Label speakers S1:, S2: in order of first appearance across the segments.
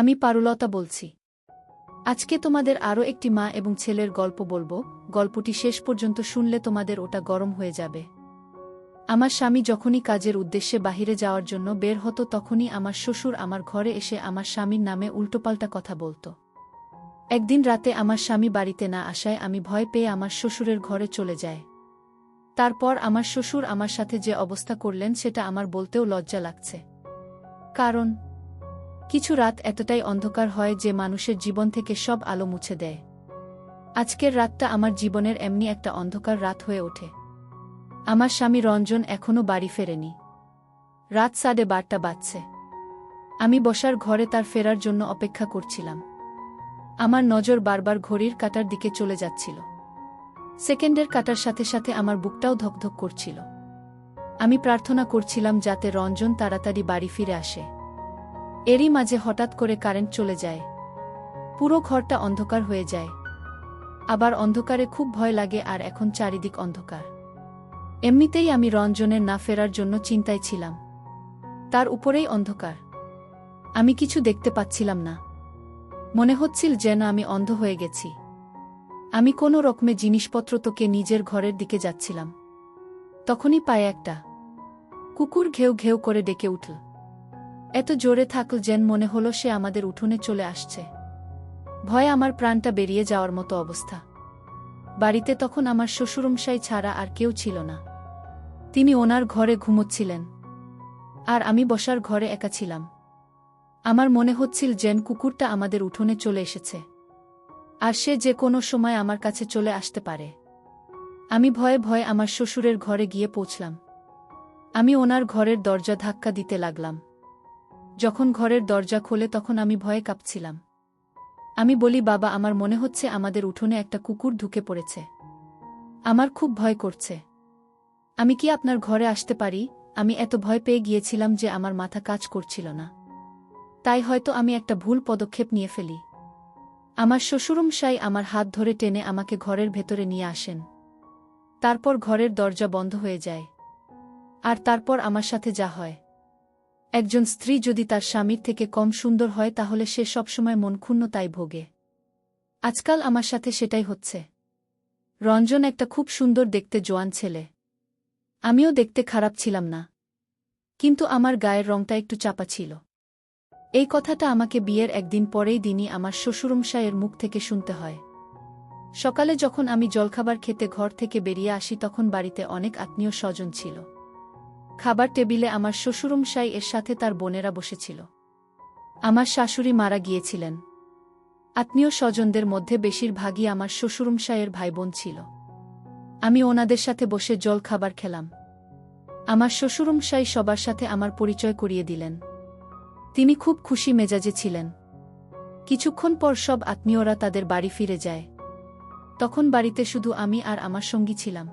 S1: আমি পারুলতা বলছি। আজকে তোমাদের আরও একটি মা এবং ছেলের গল্প বলবো। গল্পটি শেষ পর্যন্ত শুনলে তোমাদের ওটা গরম হয়ে যাবে। আমার স্বামী যখনই কাজের উদ্দেশ্যে বাহিরে যাওয়ার জন্য বের হতো তখনই আমার শ্বশুর আমার ঘরে এসে আমার স্বামীর নামে উল্টোপাল্টা কথা বলত। একদিন রাতে আমার স্বামী বাড়িতে না আসায় আমি ভয় পেয়ে আমার শ্বশুরের ঘরে চলে যাই। তারপর আমার শ্বশুর আমার সাথে যে অবস্থা করলেন সেটা আমার বলতেও লজ্জা লাগছে। কারণ কিছু রাত এতটাই অন্ধকার হয় যে মানুষের জীবন থেকে সব আলো মুছে দেয়। আজকের রাতটা আমার জীবনের এমনি একটা অন্ধকার রাত হয়ে ওঠে। আমার স্বামী রঞ্জন এখনও বাড়ি ফেরেনি। রাত 12:30 বাজছে। আমি বসার ঘরে তার ফেরার জন্য অপেক্ষা করছিলাম। আমার নজর বারবার ঘড়ির কাঁটার দিকে চলে যাচ্ছিল। সেকেন্ডের কাঁটার সাথে সাথে আমার বুকটাও ধকধক করছিল। আমি প্রার্থনা করছিলাম যাতে রঞ্জন তাড়াতাড়ি বাড়ি ফিরে আসে। এরই মাঝে হঠাৎ করে কারেন্ট চলে যায়। পুরো ঘরটা অন্ধকার হয়ে যায়। আবার অন্ধকারে খুব ভয় লাগে, আর এখন চারিদিক অন্ধকার। এমনিতেই আমি রঞ্জনের না ফেরার জন্য চিন্তায় ছিলাম। তার উপরেই অন্ধকার। আমি কিছু দেখতে পাচ্ছিলাম না। মনে হচ্ছিল যেন আমি অন্ধ হয়ে গেছি। আমি কোনো রকমে জিনিসপত্র তোকে নিজের ঘরের দিকে যাচ্ছিলাম। তখনই পায়ে একটা কুকুর ঘেউ ঘেউ করে ডেকে উঠল। এত জোরে থাকল যেন মনে হলো সে আমাদের উঠোনে চলে আসছে। ভয়ে আমার প্রাণটা বেরিয়ে যাওয়ার মতো অবস্থা। বাড়িতে তখন আমার শ্বশুরমশাই ছাড়া আর কেউ ছিল না। তিনি ওনার ঘরে ঘুমোচ্ছিলেন, আর আমি বসার ঘরে একা ছিলাম। আমার মনে হচ্ছিল যেন কুকুরটা আমাদের উঠোনে চলে এসেছে, আর সে যে কোনো সময় আমার কাছে চলে আসতে পারে। আমি ভয়ে ভয়ে আমার শ্বশুরের ঘরে গিয়ে পৌঁছলাম। আমি ওনার ঘরের দরজা ধাক্কা দিতে লাগলাম। যখন ঘরের দরজা খোলে তখন আমি ভয়ে কাঁপছিলাম। আমি বলি, বাবা, আমার মনে হচ্ছে আমাদের উঠোনে একটা কুকুর ঢুকে পড়েছে। আমার খুব ভয় করছে। আমি কি আপনার ঘরে আসতে পারি? আমি এত ভয় পেয়ে গিয়েছিলাম যে আমার মাথা কাজ করছিল না। তাই হয়তো আমি একটা ভুল পদক্ষেপ নিয়ে ফেলি। আমার শ্বশুরমশাই আমার হাত ধরে টেনে আমাকে ঘরের ভেতরে নিয়ে আসেন। তারপর ঘরের দরজা বন্ধ হয়ে যায়। আর তারপর আমার সাথে যা হয়। একজন স্ত্রী যদি তার স্বামীর থেকে কম সুন্দর হয় তাহলে সে সবসময় মনক্ষুণ্ণতায় ভোগে। আজকাল আমার সাথে সেটাই হচ্ছে। রঞ্জন একটা খুব সুন্দর দেখতে জোয়ান ছেলে। আমিও দেখতে খারাপ ছিলাম না, কিন্তু আমার গায়ের রংটা একটু চাপা ছিল। এই কথাটা আমাকে বিয়ের একদিন পরেই দিনই আমার শ্বশুরমশাইয়ের মুখ থেকে শুনতে হয়। সকালে যখন আমি জলখাবার খেতে ঘর থেকে বেরিয়ে আসি তখন বাড়িতে অনেক আত্মীয় স্বজন ছিল। খাবার টেবিলে আমার শ্বশুরমশাই এর সাথে তার বোনেরা বসেছিল। আমার শাশুড়ি মারা গিয়েছিলেন। আত্মীয় স্বজনদের মধ্যে বেশিরভাগই আমার শ্বশুরমশাইয়ের ভাইবোন ছিল। আমি ওনাদের সাথে বসে জল খাবার খেলাম। আমার শ্বশুরমশাই সবার সাথে আমার পরিচয় করিয়ে দিলেন। তিনি খুব খুশি মেজাজে ছিলেন। কিছুক্ষণ পর সব আত্মীয়রা তাদের বাড়ি ফিরে যায়। তখন বাড়িতে শুধু আমি আর আমার সঙ্গী ছিলাম।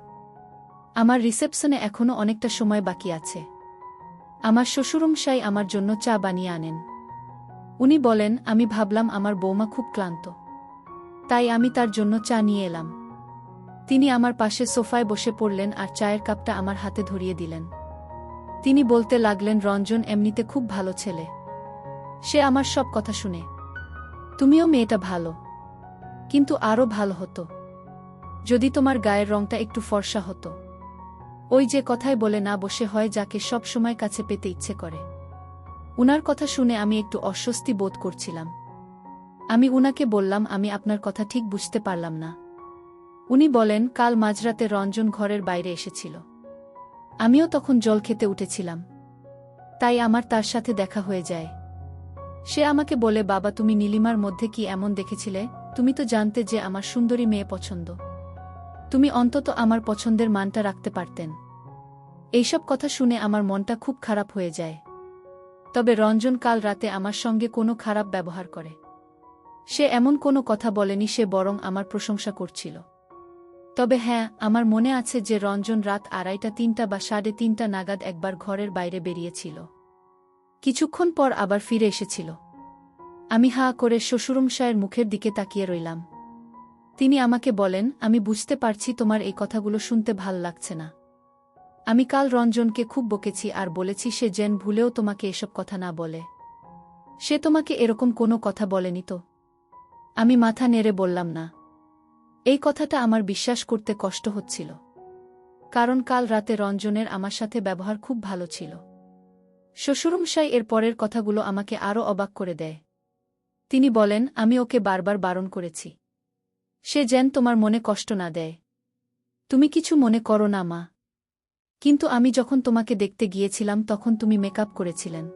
S1: আমার রিসেপশনে এখনো অনেকটা সময় বাকি আছে। আমার শ্বশুরমশাই আমার জন্য চা বানিয়ে আনেন। উনি বলেন, আমি ভাবলাম আমার বৌমা খুব ক্লান্ত, তাই আমি তার জন্য চা নিয়ে এলাম। তিনি আমার পাশে সোফায় বসে পড়লেন আর চায়ের কাপটা আমার হাতে ধরিয়ে দিলেন। তিনি বলতে লাগলেন, রঞ্জন এমনিতে খুব ভালো ছেলে। সে আমার সব কথা শুনে। তুমিও মেয়েটা ভালো, কিন্তু আরও ভালো হতো যদি তোমার গায়ের রংটা একটু ফর্সা হতো। ওই যে কথায় বলে, না বসে হয় যাকে সব সময় কাছে পেতে ইচ্ছে করে। উনার কথা শুনে আমি একটু অস্বস্তি বোধ করছিলাম। আমি উনাকে বললাম, আমি আপনার কথা ঠিক বুঝতে পারলাম না। উনি বলেন, কাল মাঝরাতে রঞ্জন ঘরের বাইরে এসেছিল। আমিও তখন জল খেতে উঠেছিলাম, তাই আমার তার সাথে দেখা হয়ে যায়। সে আমাকে বলে, বাবা, তুমি নীলিমার মধ্যে কি এমন দেখেছিলে? তুমি তো জানতে যে আমার সুন্দরী মেয়ে পছন্দ। তুমি অন্তত আমার পছন্দের মানটা রাখতে পারতেন। এইসব কথা শুনে আমার মনটা খুব খারাপ হয়ে যায়। তবে রঞ্জন কাল রাতে আমার সঙ্গে কোনো খারাপ ব্যবহার করে। সে এমন কোনো কথা বলেনি, সে বরং আমার প্রশংসা করছিল। তবে হ্যাঁ, আমার মনে আছে যে রঞ্জন রাত 2:30 বা 3:30 নাগাদ একবার ঘরের বাইরে বেরিয়েছিল। কিছুক্ষণ পর আবার ফিরে এসেছিল। আমি হাঁ করে শ্বশুরমশায়ের মুখের দিকে তাকিয়ে রইলাম। তিনি আমাকে বলেন, আমি বুঝতে পারছি তোমার এই কথাগুলো শুনতে ভাল লাগছে না। আমি কাল রঞ্জনকে খুব বকেছি আর বলেছি সে যেন ভুলেও তোমাকে এসব কথা না বলে। সে তোমাকে এরকম কোনো কথা বলেনি তো? আমি মাথা নেড়ে বললাম না। এই কথাটা আমার বিশ্বাস করতে কষ্ট হচ্ছিল। কারণ কাল রাতে রঞ্জনের আমার সাথে ব্যবহার খুব ভালো ছিল। শ্বশুরমশাই এর পরের কথাগুলো আমাকে আরও অবাক করে দেয়। তিনি বলেন, আমি ওকে বারবার বারণ করেছি। সে যেন তোমার মনে কষ্ট না দেয়। তুমি কিছু মনে করো না মা। কিন্তু আমি যখন তোমাকে দেখতে গিয়েছিলাম তখন তুমি মেকআপ করেছিলেন।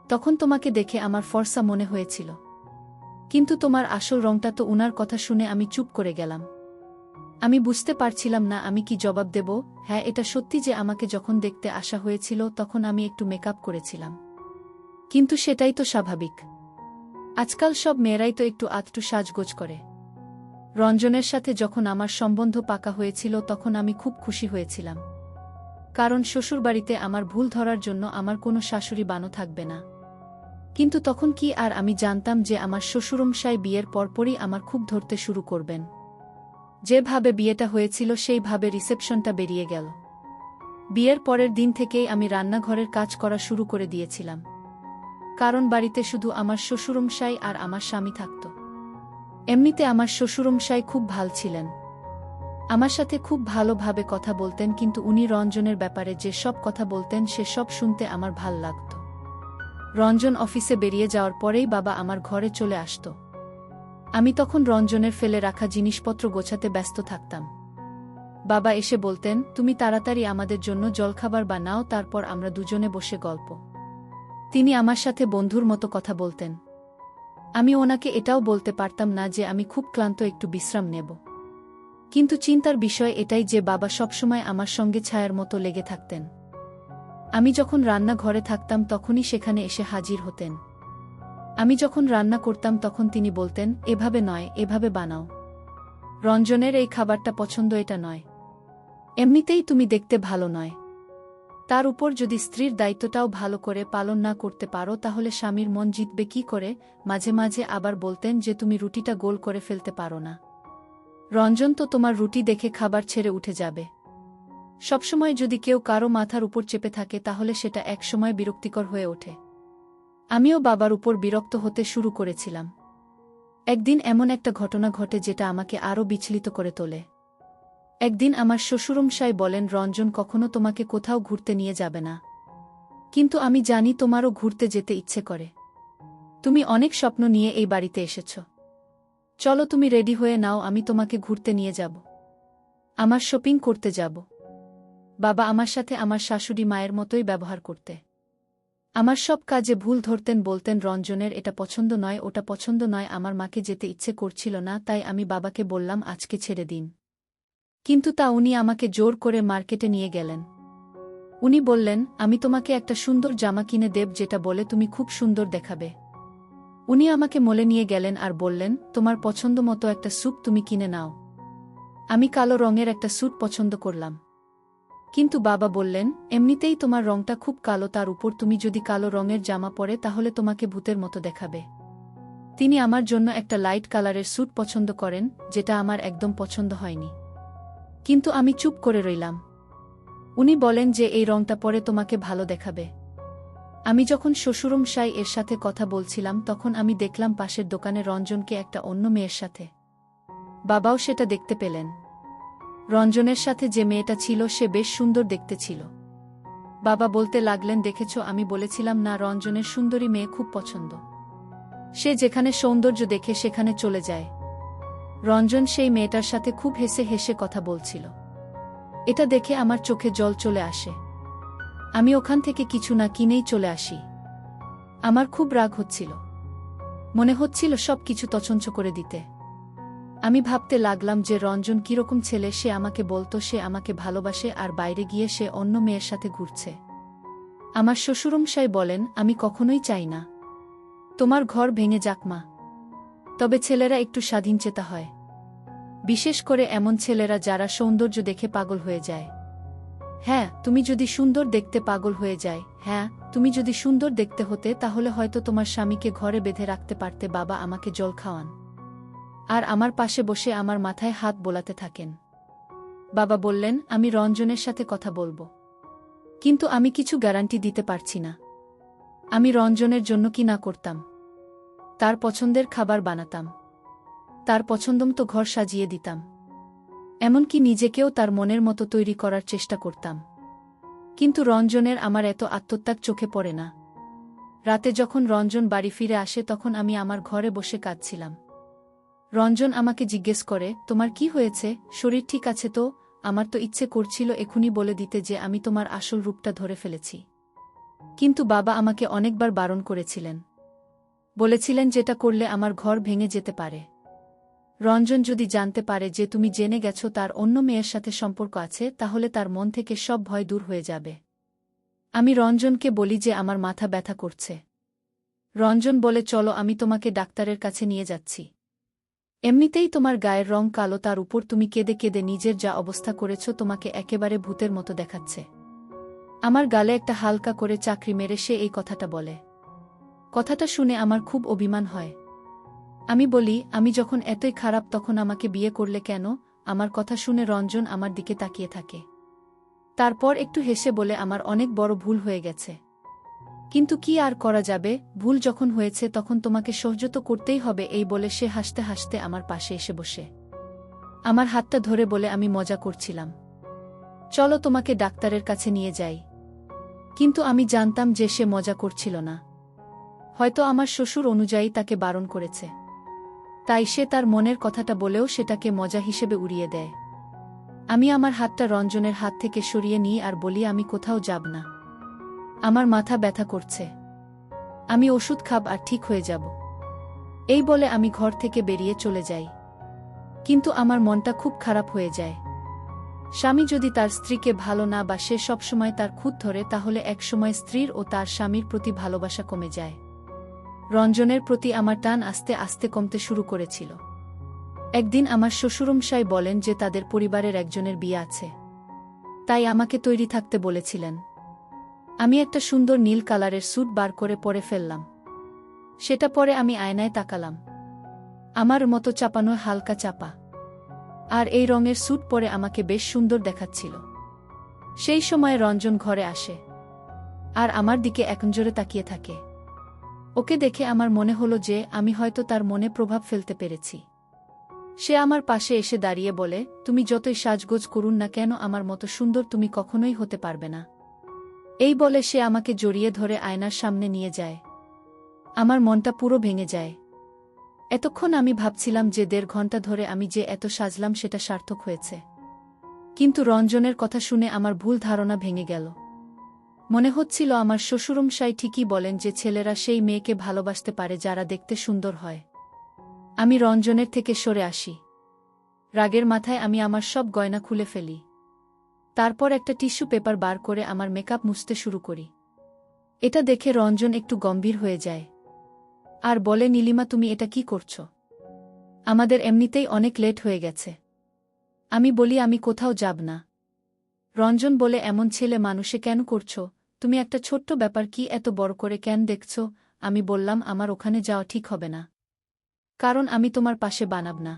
S1: তখন তোমাকে দেখে আমার ফর্সা মনে হয়েছিল। কিন্তু তোমার আসল রংটা তো উনার কথা শুনে আমি চুপ করে গেলাম। আমি বুঝতে পারছিলাম না আমি কি জবাব দেব। হ্যাঁ, এটা সত্যি যে আমাকে যখন দেখতে আসা হয়েছিল তখন আমি একটু মেকআপ করেছিলাম। কিন্তু সেটাই তো স্বাভাবিক। আজকাল সব মেয়েরাই তো একটু আধটু সাজগোজ করে। রঞ্জনের সাথে যখন আমার সম্বন্ধ পাকা হয়েছিল তখন আমি খুব খুশি হয়েছিলাম। কারণ শ্বশুরবাড়িতে আমার ভুল ধরার জন্য আমার কোনো শাশুড়ি বানো থাকবে না। কিন্তু তখন কি আর আমি জানতাম যে আমার শ্বশুরমশাই বিয়ের পরপরই আমার খুব ধরতে শুরু করবেন। যেভাবে বিয়েটা হয়েছিল সেইভাবে রিসেপশনটা বেরিয়ে গেল। বিয়ের পরের দিন থেকেই আমি রান্নাঘরের কাজ করা শুরু করে দিয়েছিলাম। কারণ বাড়িতে শুধু আমার শ্বশুরমশাই আর আমার স্বামী থাকত। এমনিতে আমার শ্বশুরমশাই খুব ভাল ছিলেন। আমার সাথে খুব ভালোভাবে কথা বলতেন, কিন্তু উনি রঞ্জনের ব্যাপারে যে সব কথা বলতেন সে সব শুনতে আমার ভাল লাগত। রঞ্জন অফিসে বেরিয়ে যাওয়ার পরেই বাবা আমার ঘরে চলে আসত। আমি তখন রঞ্জনের ফেলে রাখা জিনিসপত্র গোছাতে ব্যস্ত থাকতাম। বাবা এসে বলতেন, তুমি তাড়াতাড়ি আমাদের জন্য জলখাবার বানাও, তারপর আমরা দুজনে বসে গল্প। তিনি আমার সাথে বন্ধুর মতো কথা বলতেন। আমি ওনাকে এটাও বলতে পারতাম না যে আমি খুব ক্লান্ত, একটু বিশ্রাম নেব। কিন্তু চিন্তার বিষয় এটাই যে বাবা সবসময় আমার সঙ্গে ছায়ার মতো লেগে থাকতেন। আমি যখন রান্নাঘরে থাকতাম তখনই সেখানে এসে হাজির হতেন। আমি যখন রান্না করতাম তখন তিনি বলতেন, এভাবে নয়, এভাবে বানাও। রঞ্জনের এই খাবারটা পছন্দ, এটা নয়। এমনিতেই তুমি দেখতে ভালো নয়। তার উপর যদি স্ত্রীর দায়িত্বটাও ভালো করে পালন না করতে পারো তাহলে স্বামীর মন জিতবে কি করে। মাঝে মাঝে আবার বলতেন যে তুমি রুটিটা গোল করে ফেলতে পারো না। রঞ্জন, তো তোমার রুটি দেখে খাবার ছেড়ে উঠে যাবে। সবসময় যদি কেউ কারো মাথার উপর চেপে থাকে তাহলে সেটা একসময় বিরক্তিকর হয়ে ওঠে। আমিও বাবার উপর বিরক্ত হতে শুরু করেছিলাম। একদিন এমন একটা ঘটনা ঘটে যেটা আমাকে আরও বিচলিত করে তোলে। একদিন আমার শ্বশুরমশাই বলেন, রঞ্জন কখনো তোমাকে কোথাও ঘুরতে নিয়ে যাবে না। কিন্তু আমি জানি তোমারও ঘুরতে যেতে ইচ্ছে করে। তুমি অনেক স্বপ্ন নিয়ে এই বাড়িতে এসেছ। চলো, তুমি রেডি হয়ে নাও, আমি তোমাকে ঘুরতে নিয়ে যাব। আমার শপিং করতে যাব। বাবা আমার সাথে আমার শাশুড়ি মায়ের মতোই ব্যবহার করতে। আমার সব কাজে ভুল ধরতেন, বলতেন রঞ্জনের এটা পছন্দ নয়, ওটা পছন্দ নয়। আমার মাকে যেতে ইচ্ছে করছিল না, তাই আমি বাবাকে বললাম আজকে ছেড়ে দিন। কিন্তু তা উনি আমাকে জোর করে মার্কেটে নিয়ে গেলেন। উনি বললেন, আমি তোমাকে একটা সুন্দর জামা কিনে দেব যেটা বলে তুমি খুব সুন্দর দেখাবে। উনি আমাকে মলে নিয়ে গেলেন আর বললেন, তোমার পছন্দ মতো একটা স্যুট তুমি কিনে নাও। আমি কালো রঙের একটা স্যুট পছন্দ করলাম। কিন্তু বাবা বললেন, এমনিতেই তোমার রংটা খুব কালো, তার উপর তুমি যদি কালো রঙের জামা পরে তাহলে তোমাকে ভূতের মতো দেখাবে। তিনি আমার জন্য একটা লাইট কালারের স্যুট পছন্দ করেন, যেটা আমার একদম পছন্দ হয়নি। কিন্তু আমি চুপ করে রইলাম। উনি বলেন যে এই রংটা পরে তোমাকে ভালো দেখাবে। আমি যখন শ্বশুরমশাই এর সাথে কথা বলছিলাম তখন আমি দেখলাম পাশের দোকানে রঞ্জনকে একটা অন্য মেয়ের সাথে। বাবাও সেটা দেখতে পেলেন। রঞ্জনের সাথে যে মেয়েটা ছিল সে বেশ সুন্দর দেখতে ছিল। বাবা বলতে লাগলেন, দেখেছ, আমি বলেছিলাম না রঞ্জনের সুন্দরী মেয়ে খুব পছন্দ। সে যেখানে সৌন্দর্য দেখে সেখানে চলে যায়। রঞ্জন সেই মেয়েটার সাথে খুব হেসে হেসে কথা বলছিল। এটা দেখে আমার চোখে জল চলে আসে। আমি ওখান থেকে কিছু না কিনেই চলে আসি। আমার খুব রাগ হচ্ছিল। মনে হচ্ছিল সব কিছু তছনছ করে দিতে। আমি ভাবতে লাগলাম যে রঞ্জন কিরকম ছেলে, সে আমাকে বলতো সে আমাকে ভালোবাসে আর বাইরে গিয়ে সে অন্য মেয়ের সাথে ঘুরছে। আমার শ্বশুরমশাই বলেন, আমি কখনোই চাই না তোমার ঘর ভেঙে যাক মা। তবে ছেলেরা একটু স্বাধীনচেতা হয়, বিশেষ করে এমন ছেলেরা যারা সৌন্দর্য দেখে পাগল হয়ে যায়। হ্যাঁ, তুমি যদি সুন্দর দেখতে পাগল হয়ে যায়, হ্যাঁ, তুমি যদি সুন্দর দেখতে হতে তাহলে হয়তো তোমার স্বামীকে ঘরে বেঁধে রাখতে পারতে। বাবা আমাকে জল খাওয়ান আর আমার পাশে বসে আমার মাথায় হাত বোলাতে থাকেন। বাবা বললেন, আমি রঞ্জনের সাথে কথা বলবো, কিন্তু আমি কিছু গ্যারান্টি দিতে পারছি না। আমি রঞ্জনের জন্য কি না করতাম। তার পছন্দের খাবার বানাতাম, তার পছন্দমতো ঘর সাজিয়ে দিতাম, এমনকি নিজেকেও তার মনের মতো তৈরি করার চেষ্টা করতাম। কিন্তু রঞ্জনের আমার এত আত্মত্যাগ চোখে পড়ে না। রাতে যখন রঞ্জন বাড়ি ফিরে আসে তখন আমি আমার ঘরে বসে কাঁদছিলাম। রঞ্জন আমাকে জিজ্ঞেস করে, তোমার কি হয়েছে, শরীর ঠিক আছে তো? আমার তো ইচ্ছে করছিল এখুনি বলে দিতে যে আমি তোমার আসল রূপটা ধরে ফেলেছি। কিন্তু বাবা আমাকে অনেকবার বারণ করেছিলেন। বলেছিলেন যেটা করলে আমার ঘর ভেঙে যেতে পারে। রঞ্জন যদি জানতে পারে যে তুমি জেনে গেছো তার অন্য মেয়ের সাথে সম্পর্ক আছে, তাহলে তার মন থেকে সব ভয় দূর হয়ে যাবে। আমি রঞ্জনকে বলি যে আমার মাথা ব্যথা করছে। রঞ্জন বলে, চলো আমি তোমাকে ডাক্তারের কাছে নিয়ে যাচ্ছি। এমনিতেই তোমার গায়ের রং কালো, তার উপর তুমি কেঁদে কেঁদে নিজের যা অবস্থা করেছ তোমাকে একেবারে ভূতের মতো দেখাচ্ছে। আমার গালে একটা হালকা করে চাকরি মেরে সে এই কথাটা বলে। কথাটা শুনে আমার খুব অভিমান হয়। আমি বলি, আমি যখন এতই খারাপ তখন আমাকে বিয়ে করলে কেন? আমার কথা শুনে রঞ্জন আমার দিকে তাকিয়ে থাকে। তারপর একটু হেসে বলে, আমার অনেক বড় ভুল হয়ে গেছে। কিন্তু কি আর করা যাবে, ভুল যখন হয়েছে তখন তোমাকে সহ্য তো করতেই হবে। এই বলে সে হাসতে হাসতে আমার পাশে এসে বসে আমার হাতটা ধরে বলে, আমি মজা করছিলাম, চলো তোমাকে ডাক্তারের কাছে নিয়ে যাই। কিন্তু আমি জানতাম যে সে মজা করছিল না। হয়তো আমার শ্বশুর অনুযায়ী তাকে বারণ করেছে, তাই সে তার মনের কথাটা বলেও সেটাকে মজা হিসেবে উড়িয়ে দেয়। আমি আমার হাতটা রঞ্জনের হাত থেকে সরিয়ে নিই আর বলি, আমি কোথাও যাব না, আমার মাথা ব্যথা করছে, আমি ওষুধ খাব আর ঠিক হয়ে যাব। এই বলে আমি ঘর থেকে বেরিয়ে চলে যাই। কিন্তু আমার মনটা খুব খারাপ হয়ে যায়। স্বামী যদি তার স্ত্রীকে ভালো না বাসে, সবসময় তার খুঁত ধরে, তাহলে একসময় স্ত্রীর ও তার স্বামীর প্রতি ভালোবাসা কমে যায়। রঞ্জনের প্রতি আমার টান আস্তে আস্তে কমতে শুরু করেছিল। একদিন আমার শ্বশুরমশাই বলেন যে তাদের পরিবারের একজনের বিয়ে আছে, তাই আমাকে তৈরি থাকতে বলেছিলেন। আমি একটা সুন্দর নীল কালারের স্যুট বার করে পরে ফেললাম। সেটা পরে আমি আয়নায় তাকালাম। আমার মতো চাপানো, হালকা চাপা, আর এই রঙের স্যুট পরে আমাকে বেশ সুন্দর দেখাচ্ছিল। সেই সময় রঞ্জন ঘরে আসে আর আমার দিকে একনজোরে তাকিয়ে থাকে। ওকে দেখে আমার মনে হলো যে আমি হয়তো তার মনে প্রভাব ফেলতে পেরেছি। সে আমার পাশে এসে দাঁড়িয়ে বলে, তুমি যতই সাজগোজ করুন না কেন, আমার মতো সুন্দর তুমি কখনোই হতে পারবে না। এই বলে সে আমাকে জড়িয়ে ধরে আয়নার সামনে নিয়ে যায়। আমার মনটা পুরো ভেঙে যায়। এতক্ষণ আমি ভাবছিলাম যে 1.5 ঘন্টা ধরে আমি যে এত সাজলাম সেটা সার্থক হয়েছে। কিন্তু রঞ্জনের কথা শুনে আমার ভুল ধারণা ভেঙে গেল। মনে হচ্ছিল আমার শ্বশুরমশাই ঠিকই বলেন যে ছেলেরা সেই মেয়েকে ভালোবাসতে পারে যারা দেখতে সুন্দর হয়। আমি রঞ্জনের থেকে সরে আসি। রাগের মাথায় আমি আমার সব গয়না খুলে ফেলি। তারপর একটা টিস্যু পেপার বার করে আমার মেকআপ মুছতে শুরু করি। এটা দেখে রঞ্জন একটু গম্ভীর হয়ে যায় আর বলে, নীলিমা তুমি এটা কি করছো? আমাদের এমনিতেই অনেক লেট হয়ে গেছে। আমি বলি, আমি কোথাও যাব না। রঞ্জন বলে, এমন ছেলে মানুষে কেন করছো? তুমি একটা ছোট্ট ব্যাপার কি এত বড় করে কেন দেখছো? আমি বললাম, আমার ওখানে যাওয়া ঠিক হবে না, কারণ আমি তোমার পাশে বানাব না।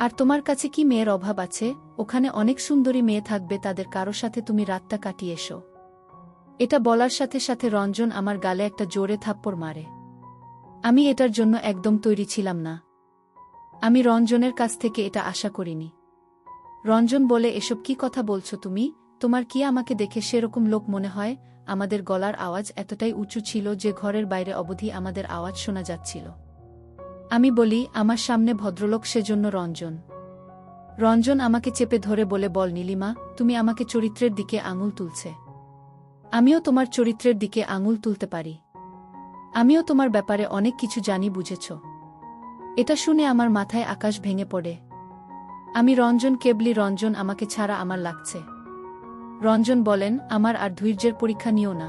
S1: আর তোমার কাছে কি মেয়ের অভাব আছে? ওখানে অনেক সুন্দরী মেয়ে থাকবে, তাদের কারো সাথে তুমি রাতটা কাটিয়ে এসো। এটা বলার সাথে সাথে রঞ্জন আমার গালে একটা জোরে থাপ্পড় মারে। আমি এটার জন্য একদম তৈরি ছিলাম না। আমি রঞ্জনের কাছ থেকে এটা আশা করিনি। রঞ্জন বলে, এসব কি কথা বলছো তুমি? তোমার কি আমাকে দেখে সেরকম লোক মনে হয়? আমাদের গলার আওয়াজ এতটাই উঁচু ছিল যে ঘরের বাইরে অবধি আমাদের আওয়াজ শোনা যাচ্ছিল। আমি বলি, আমার সামনে ভদ্রলোক, সেজন্য রঞ্জন। রঞ্জন আমাকে চেপে ধরে বলে, বল নীলিমা, তুমি আমাকে চরিত্রের দিকে আঙুল তুলছে। আমিও তোমার চরিত্রের দিকে আঙুল তুলতে পারি। আমিও তোমার ব্যাপারে অনেক কিছু জানি, বুঝেছ? এটা শুনে আমার মাথায় আকাশ ভেঙে পড়ে। আমি রঞ্জন কেবলি, রঞ্জন আমাকে ছাড়া আমার লাগছে। রঞ্জন বলেন, আমার আর ধৈর্যের পরীক্ষা নিও না।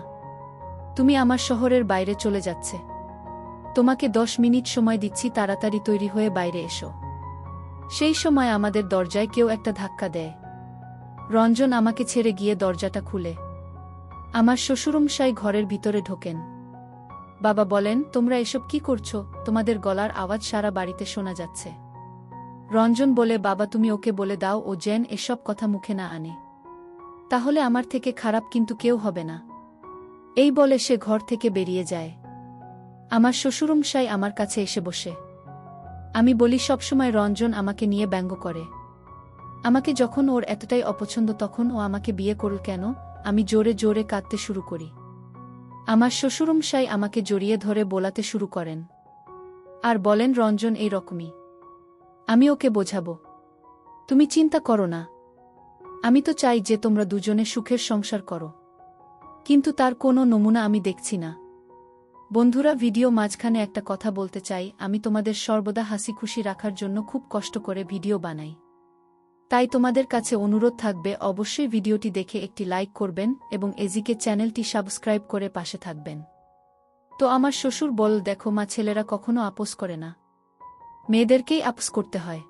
S1: তুমি আমার শহরের বাইরে চলে যাচ্ছে। তোমাকে 10 মিনিট সময় দিচ্ছি, তাড়াতাড়ি তৈরি হয়ে বাইরে এসো। সেই সময় আমাদের দরজায় কেউ একটা ধাক্কা দেয়। রঞ্জন আমাকে ছেড়ে গিয়ে দরজাটা খুলে আমার শ্বশুরমশাই ঘরের ভিতরে ঢোকেন। বাবা বলেন, তোমরা এসব কি করছো? তোমাদের গলার আওয়াজ সারা বাড়িতে শোনা যাচ্ছে। রঞ্জন বলে, বাবা তুমি ওকে বলে দাও ও যেন এসব কথা মুখে না আনে, তাহলে আমার থেকে খারাপ কিন্তু কেউ হবে না। এই বলে সে ঘর থেকে বেরিয়ে যায়। আমার শ্বশুরমশাই আমার কাছে এসে বসে। আমি বলি সবসময় রঞ্জন আমাকে নিয়ে ব্যঙ্গ করে। আমাকে যখন ওর এতটাই অপছন্দ তখন ও আমাকে বিয়ে করল কেন? আমি জোরে জোরে কাঁদতে শুরু করি। আমার শ্বশুরমশাই আমাকে জড়িয়ে ধরে বোলাতে শুরু করেন আর বলেন, রঞ্জন এই রকমই, আমি ওকে বোঝাবো, তুমি চিন্তা করো না। আমি তো চাই যে তোমরা দুজনে সুখের সংসার করো, কিন্তু তার কোনো নমুনা আমি দেখছি না। বন্ধুরা, ভিডিও মাঝখানে একটা কথা বলতে চাই। আমি তোমাদের সর্বদা হাসি খুশি রাখার জন্য খুব কষ্ট করে ভিডিও বানাই, তাই তোমাদের কাছে অনুরোধ থাকবে অবশ্যই ভিডিওটি দেখে একটি লাইক করবেন এবং এজিকে চ্যানেলটি সাবস্ক্রাইব করে পাশে থাকবেন। তো আমার শ্বশুর বল, দেখো মা, ছেলেরা কখনো আপোস করে না, মেয়েদেরকেই আপোস করতে হয়।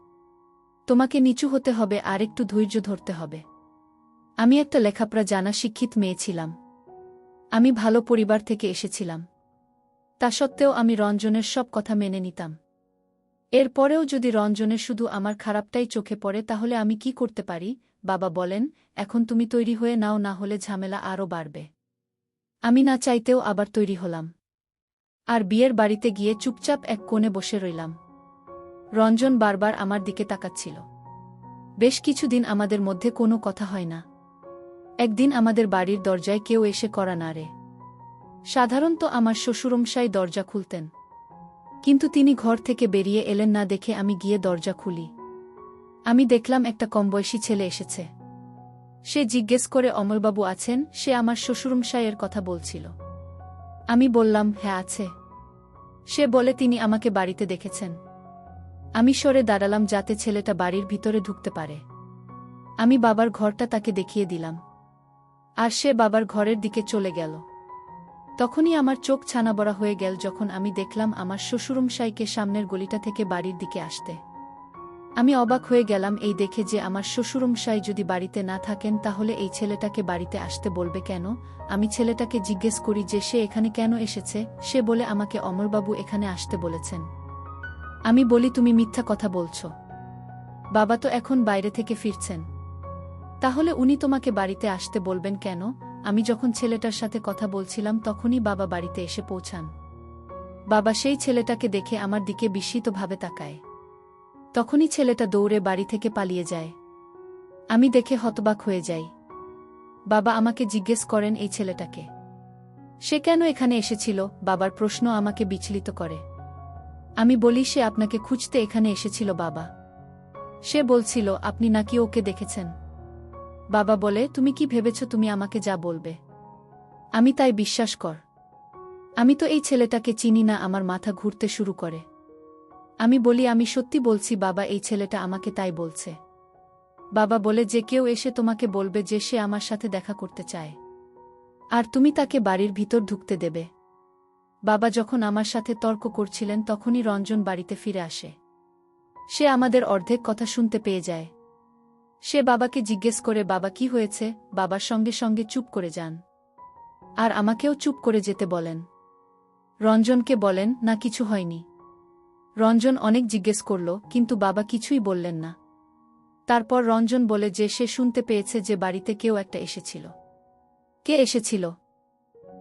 S1: তোমাকে নিচু হতে হবে আর একটু ধৈর্য ধরতে হবে। আমি একটা লেখাপড়া জানা শিক্ষিত মেয়ে ছিলাম, আমি ভালো পরিবার থেকে এসেছিলাম, তা সত্ত্বেও আমি রঞ্জনের সব কথা মেনে নিতাম। এরপরেও যদি রঞ্জনের শুধু আমার খারাপটাই চোখে পড়ে তাহলে আমি কি করতে পারি? বাবা বলেন, এখন তুমি তৈরি হয়ে নাও, না হলে ঝামেলা আরও বাড়বে। আমি না চাইতেও আবার তৈরি হলাম আর বিয়ের বাড়িতে গিয়ে চুপচাপ এক কোণে বসে রইলাম। রঞ্জন বারবার আমার দিকে তাকাচ্ছিল। বেশ কিছুদিন আমাদের মধ্যে কোনো কথা হয় না। একদিন আমাদের বাড়ির দরজায় কেউ এসে কড়া নাড়ে। সাধারণত আমার শ্বশুরমশাই দরজা খুলতেন, কিন্তু তিনি ঘর থেকে বেরিয়ে এলেন না দেখে আমি গিয়ে দরজা খুলি। আমি দেখলাম একটা কমবয়সী ছেলে এসেছে। সে জিজ্ঞেস করে, অমলবাবু আছেন? সে আমার শ্বশুরমশাইয়ের কথা বলছিল। আমি বললাম, হ্যাঁ আছে। সে বলে তিনি আমাকে বাড়িতে দেখেছেন। আমি সরে দাঁড়ালাম যাতে ছেলেটা বাড়ির ভিতরে ঢুকতে পারে। আমি বাবার ঘরটা তাকে দেখিয়ে দিলাম আর সে বাবার ঘরের দিকে চলে গেল। তখনই আমার চোখ ছানাবড়া হয়ে গেল যখন আমি দেখলাম আমার শ্বশুরমশাইকে সামনের গলিটা থেকে বাড়ির দিকে আসতে। আমি অবাক হয়ে গেলাম এই দেখে যে আমার শ্বশুরমশাই যদি বাড়িতে না থাকেন তাহলে এই ছেলেটাকে বাড়িতে আসতে বলবে কেন? আমি ছেলেটাকে জিজ্ঞেস করি যে সে এখানে কেন এসেছে। সে বলে আমাকে অমরবাবু এখানে আসতে বলেছেন। আমি বলি, তুমি মিথ্যা কথা বলছো, বাবা তো এখন বাইরে থেকে ফিরছেন, তাহলে উনি তোমাকে বাড়িতে আসতে বলবেন কেন? আমি যখন ছেলেটার সাথে কথা বলছিলাম তখনই বাবা বাড়িতে এসে পৌঁছান। বাবা সেই ছেলেটাকে দেখে আমার দিকে বিস্মিতভাবে তাকায়। তখনই ছেলেটা দৌড়ে বাড়ি থেকে পালিয়ে যায়। আমি দেখে হতবাক হয়ে যাই। বাবা আমাকে জিজ্ঞেস করেন, এই ছেলেটাকে, সে কেন এখানে এসেছিল? বাবার প্রশ্ন আমাকে বিচলিত করে। আমি বলি, সে আপনাকে খুঁজতে এখানে এসেছিল বাবা। সে বলছিল আপনি নাকি ওকে দেখেছেন। বাবা বলে, তুমি কি ভেবেছ তুমি আমাকে যা বলবে আমি তাই বিশ্বাস কর? আমি তো এই ছেলেটাকে চিনি না। আমার মাথা ঘুরতে শুরু করে। আমি বলি, আমি সত্যি বলছি বাবা, এই ছেলেটা আমাকে তাই বলছে। বাবা বলে, যে কেউ এসে তোমাকে বলবে যে সে আমার সাথে দেখা করতে চায় আর তুমি তাকে বাড়ির ভিতর ঢুকতে দেবে। বাবা যখন আমার সাথে তর্ক করছিলেন তখনই রঞ্জন বাড়িতে ফিরে আসে। সে আমাদের অর্ধেক কথা শুনতে পেয়ে যায়। সে বাবাকে জিজ্ঞেস করে, বাবা কি হয়েছে? বাবার সঙ্গে সঙ্গে চুপ করে যান আর আমাকেও চুপ করে যেতে বলেন। রঞ্জনকে বলেন, না কিছু হয়নি। রঞ্জন অনেক জিজ্ঞেস করল, কিন্তু বাবা কিছুই বললেন না। তারপর রঞ্জন বলে যে সে শুনতে পেয়েছে যে বাড়িতে কেউ একটা এসেছিল। কে এসেছিল?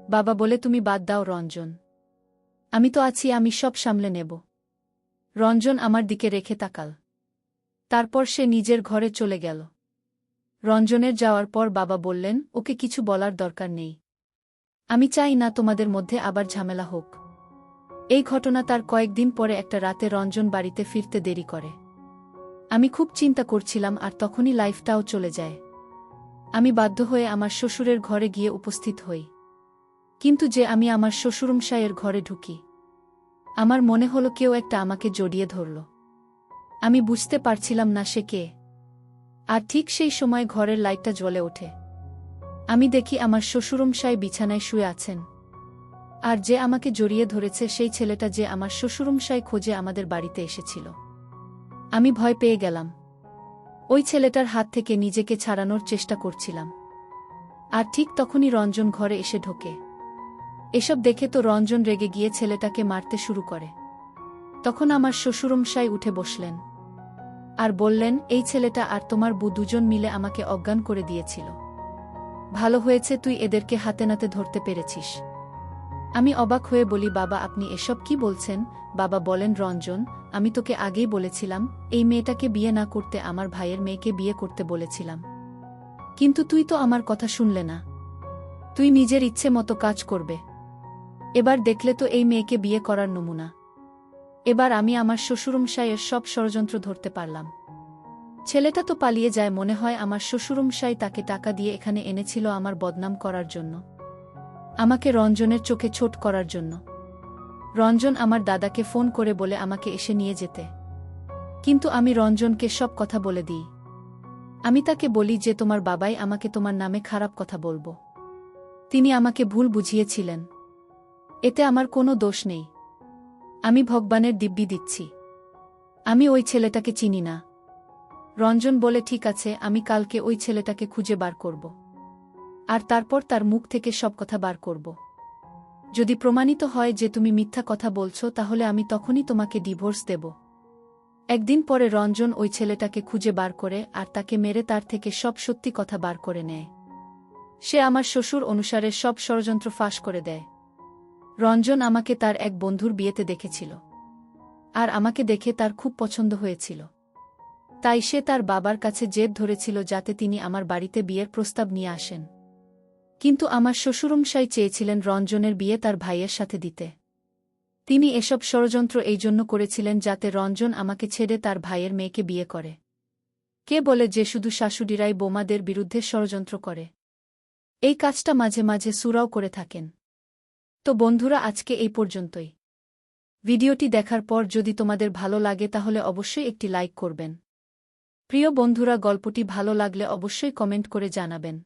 S1: বাবা বলে, তুমি বাদ দাও রঞ্জন, আমি তো আছি, আমি সব সামলে নেব। রঞ্জন আমার দিকে রেখে তাকাল। তারপর সে নিজের ঘরে চলে গেল। রঞ্জনের যাওয়ার পর বাবা বললেন, ওকে কিছু বলার দরকার নেই। আমি চাই না তোমাদের মধ্যে আবার ঝামেলা হোক। এই ঘটনা তার কয়েকদিন পরে একটা রাতে রঞ্জন বাড়িতে ফিরতে দেরি করে। আমি খুব চিন্তা করছিলাম আর তখনই লাইফটাও চলে যায়। আমি বাধ্য হয়ে আমার শ্বশুরের ঘরে গিয়ে উপস্থিত হই। কিন্তু যে আমি আমার শ্বশুরমশাইয়ের ঘরে ঢুকি, আমার মনে হলো কেউ একটা আমাকে জড়িয়ে ধরল। আমি বুঝতে পারছিলাম না সে কে। আর ঠিক সেই সময় ঘরের লাইটটা জ্বলে ওঠে। আমি দেখি আমার শ্বশুরমশাই বিছানায় শুয়ে আছেন আর যে আমাকে জড়িয়ে ধরেছে সেই ছেলেটা যে আমার শ্বশুরমশাই খোঁজে আমাদের বাড়িতে এসেছিল। আমি ভয় পেয়ে গেলাম। ওই ছেলেটার হাত থেকে নিজেকে ছাড়ানোর চেষ্টা করছিলাম। আর ঠিক তখনই রঞ্জন ঘরে এসে ঢোকে। এসব দেখে তো রঞ্জন রেগে গিয়ে ছেলেটাকে মারতে শুরু করে। তখন আমার শ্বশুরমশাই উঠে বসলেন আর বললেন, এই ছেলেটা আর তোমার বউ দুজন মিলে আমাকে অজ্ঞান করে দিয়েছিল। ভালো হয়েছে তুই এদেরকে হাতে নাতে ধরতে পেরেছিস। আমি অবাক হয়ে বলি, বাবা আপনি এসব কি বলছেন? বাবা বলেন, রঞ্জন, আমি তোকে আগেই বলেছিলাম এই মেয়েটাকে বিয়ে না করতে, আমার ভাইয়ের মেয়েকে বিয়ে করতে বলেছিলাম। কিন্তু তুই তো আমার কথা শুনলে না। তুই নিজের ইচ্ছে মতো কাজ করবে। এবার দেখলে তো এই মেয়েকে বিয়ে করার নমুনা। এবার আমি আমার শ্বশুরমশাইয়ের সব ষড়যন্ত্র ধরতে পারলাম। ছেলেটা তো পালিয়ে যায়, মনে হয় আমার শ্বশুরমশাই তাকে টাকা দিয়ে এখানে এনেছিল আমার বদনাম করার জন্য, আমাকে রঞ্জনের চোখে ছোট করার জন্য। রঞ্জন আমার দাদাকে ফোন করে বলে আমাকে এসে নিয়ে যেতে। কিন্তু আমি রঞ্জনকে সব কথা বলে দিই। আমি তাকে বলি যে তোমার বাবাই আমাকে তোমার নামে খারাপ কথা বলবো। তিনি আমাকে ভুল বুঝিয়েছিলেন। এতে আমার কোনো দোষ নেই। আমি ভগবানের দিব্যি দিচ্ছি। আমি ওই ছেলেটাকে চিনি না। রঞ্জন বলে, ঠিক আছে, আমি কালকে ওই ছেলেটাকে খুঁজে বার করব। আর তারপর তার মুখ থেকে সব কথা বার করব। যদি প্রমাণিত হয় যে তুমি মিথ্যা কথা বলছো, তাহলে আমি তখনই তোমাকে ডিভোর্স দেব। একদিন পরে রঞ্জন ওই ছেলেটাকে খুঁজে বার করে আর তাকে মেরে তার থেকে সব সত্যি কথা বার করে নেয়। সে আমার শ্বশুর অনুসারে সব ষড়যন্ত্র ফাঁস করে দেয়। রঞ্জন আমাকে তার এক বন্ধুর বিয়েতে দেখেছিল। আর আমাকে দেখে তার খুব পছন্দ হয়েছিল। তাই সে তার বাবার কাছে জেদ ধরেছিল যাতে তিনি আমার বাড়িতে বিয়ের প্রস্তাব নিয়ে আসেন। কিন্তু আমার শ্বশুরমশাই চেয়েছিলেন রঞ্জনের বিয়ে তার ভাইয়ের সাথে দিতে। তিনি এসব ষড়যন্ত্র এই জন্য করেছিলেন যাতে রঞ্জন আমাকে ছেড়ে তার ভাইয়ের মেয়েকে বিয়ে করে। কে বলে যে শুধু শাশুড়িরাই বোমাদের বিরুদ্ধে ষড়যন্ত্র করে? এই কাজটা মাঝে মাঝে সুরাও করে থাকেন। তো বন্ধুরা, আজকে এই পর্যন্তই। ভিডিওটি দেখার পর যদি তোমাদের ভালো লাগে তাহলে অবশ্যই একটি লাইক করবেন। প্রিয় বন্ধুরা, গল্পটি ভালো লাগলে অবশ্যই কমেন্ট করে জানাবেন।